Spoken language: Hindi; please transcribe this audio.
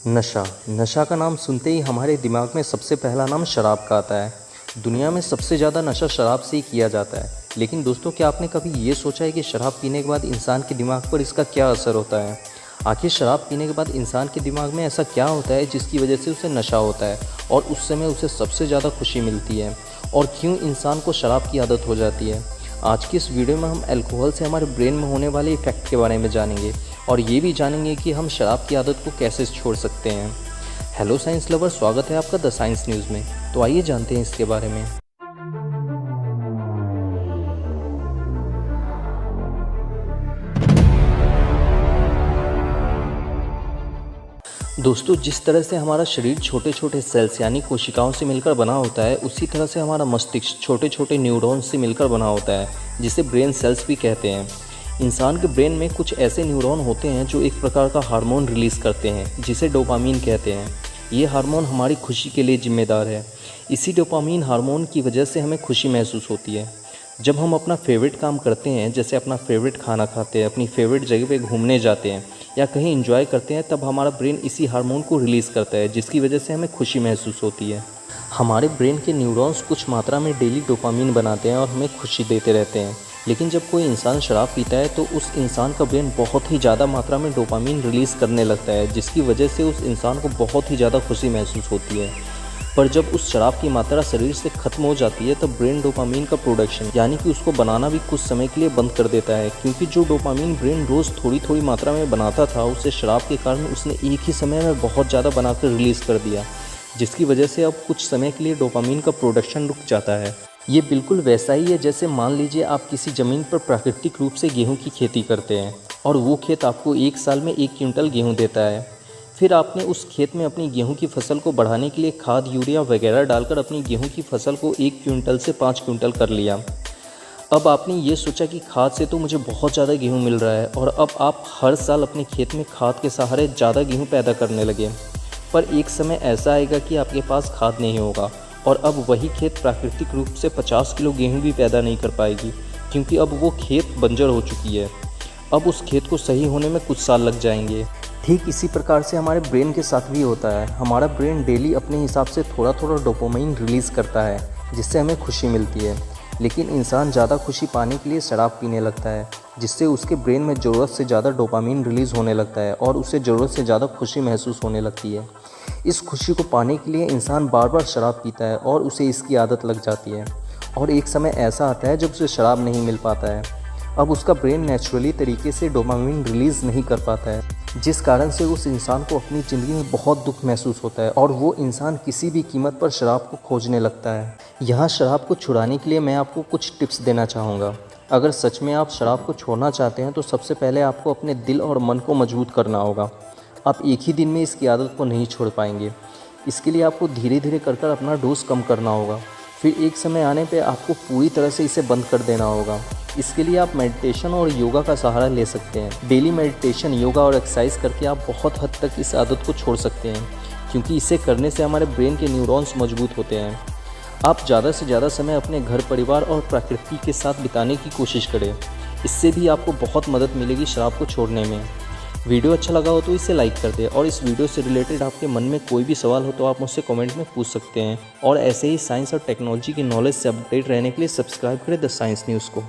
नशा। नशा का नाम सुनते ही हमारे दिमाग में सबसे पहला नाम शराब का आता है। दुनिया में सबसे ज़्यादा नशा शराब से ही किया जाता है। लेकिन दोस्तों, क्या आपने कभी ये सोचा है कि शराब पीने के बाद इंसान के दिमाग पर इसका क्या असर होता है? आखिर शराब पीने के बाद इंसान के दिमाग में ऐसा क्या होता है जिसकी वजह से उसे नशा होता है और उस समय उसे सबसे ज़्यादा खुशी मिलती है? और क्यों इंसान को शराब की आदत हो जाती है? आज की इस वीडियो में हम अल्कोहल से हमारे ब्रेन में होने वाले इफ़ेक्ट के बारे में जानेंगे और ये भी जानेंगे कि हम शराब की आदत को कैसे छोड़ सकते हैं। हेलो साइंस लवर, स्वागत है आपका द साइंस न्यूज़ में। तो आइए जानते हैं इसके बारे में। दोस्तों, जिस तरह से हमारा शरीर छोटे छोटे सेल्स यानी कोशिकाओं से मिलकर बना होता है, उसी तरह से हमारा मस्तिष्क छोटे छोटे न्यूरॉन्स से मिलकर बना होता है, जिसे ब्रेन सेल्स भी कहते हैं। इंसान के ब्रेन में कुछ ऐसे न्यूरॉन होते हैं जो एक प्रकार का हार्मोन रिलीज़ करते हैं, जिसे डोपामीन कहते हैं। ये हार्मोन हमारी खुशी के लिए जिम्मेदार है। इसी डोपामीन हार्मोन की वजह से हमें खुशी महसूस होती है। जब हम अपना फेवरेट काम करते हैं, जैसे अपना फेवरेट खाना खाते हैं, अपनी फेवरेट जगह पे घूमने जाते हैं या कहीं एंजॉय करते हैं, तब हमारा ब्रेन इसी हार्मोन को रिलीज़ करता है, जिसकी वजह से हमें खुशी महसूस होती है। हमारे ब्रेन के न्यूरॉन्स कुछ मात्रा में डेली डोपामीन बनाते हैं और हमें खुशी देते रहते हैं। लेकिन जब कोई इंसान शराब पीता है तो उस इंसान का ब्रेन बहुत ही ज़्यादा मात्रा में डोपामीन रिलीज़ करने लगता है, जिसकी वजह से उस इंसान को बहुत ही ज़्यादा खुशी महसूस होती है। पर जब उस शराब की मात्रा शरीर से ख़त्म हो जाती है, तब ब्रेन डोपामीन का प्रोडक्शन यानी कि उसको बनाना भी कुछ समय के लिए बंद कर देता है, क्योंकि जो डोपामीन ब्रेन रोज़ थोड़ी थोड़ी मात्रा में बनाता था, उसे शराब के कारण उसने एक ही समय में बहुत ज़्यादा बनाकर रिलीज़ कर दिया, जिसकी वजह से अब कुछ समय के लिए डोपामीन का प्रोडक्शन रुक जाता है। ये बिल्कुल वैसा ही है जैसे मान लीजिए आप किसी ज़मीन पर प्राकृतिक रूप से गेहूँ की खेती करते हैं और वो खेत आपको एक साल में 1 क्विंटल गेहूँ देता है। फिर आपने उस खेत में अपनी गेहूं की फसल को बढ़ाने के लिए खाद, यूरिया वगैरह डालकर अपनी गेहूं की फसल को 1 क्विंटल से 5 क्विंटल कर लिया। अब आपने ये सोचा कि खाद से तो मुझे बहुत ज़्यादा गेहूं मिल रहा है और अब आप हर साल अपने खेत में खाद के सहारे ज़्यादा गेहूं पैदा करने लगे। पर एक समय ऐसा आएगा कि आपके पास खाद नहीं होगा और अब वही खेत प्राकृतिक रूप से 50 किलो गेहूँ भी पैदा नहीं कर पाएगी, क्योंकि अब वो खेत बंजर हो चुकी है। अब उस खेत को सही होने में कुछ साल लग जाएंगे। ठीक इसी प्रकार से हमारे ब्रेन के साथ भी होता है। हमारा ब्रेन डेली अपने हिसाब से थोड़ा थोड़ा डोपामाइन रिलीज़ करता है, जिससे हमें खुशी मिलती है। लेकिन इंसान ज़्यादा खुशी पाने के लिए शराब पीने लगता है, जिससे उसके ब्रेन में ज़रूरत से ज़्यादा डोपामाइन रिलीज़ होने लगता है और उसे ज़रूरत से ज़्यादा खुशी महसूस होने लगती है। इस खुशी को पाने के लिए इंसान बार बार शराब पीता है और उसे इसकी आदत लग जाती है। और एक समय ऐसा आता है जब उसे शराब नहीं मिल पाता है। अब उसका ब्रेन नेचुरली तरीके से डोपामाइन रिलीज़ नहीं कर पाता है, जिस कारण से उस इंसान को अपनी ज़िंदगी में बहुत दुख महसूस होता है और वो इंसान किसी भी कीमत पर शराब को खोजने लगता है। यहाँ शराब को छुड़ाने के लिए मैं आपको कुछ टिप्स देना चाहूँगा। अगर सच में आप शराब को छोड़ना चाहते हैं तो सबसे पहले आपको अपने दिल और मन को मजबूत करना होगा। आप एक ही दिन में इसकी आदत को नहीं छोड़ पाएंगे। इसके लिए आपको धीरे धीरे कर कर अपना डोज कम करना होगा। फिर एक समय आने पे आपको पूरी तरह से इसे बंद कर देना होगा। इसके लिए आप मेडिटेशन और योगा का सहारा ले सकते हैं। डेली मेडिटेशन, योगा और एक्सरसाइज करके आप बहुत हद तक इस आदत को छोड़ सकते हैं, क्योंकि इसे करने से हमारे ब्रेन के न्यूरॉन्स मजबूत होते हैं। आप ज़्यादा से ज़्यादा समय अपने घर परिवार और प्रकृति के साथ बिताने की कोशिश करें। इससे भी आपको बहुत मदद मिलेगी शराब को छोड़ने में। वीडियो अच्छा लगा हो तो इसे लाइक कर दें और इस वीडियो से रिलेटेड आपके मन में कोई भी सवाल हो तो आप मुझसे कमेंट में पूछ सकते हैं। और ऐसे ही साइंस और टेक्नोलॉजी की नॉलेज से अपडेट रहने के लिए सब्सक्राइब करें द साइंस न्यूज़ को।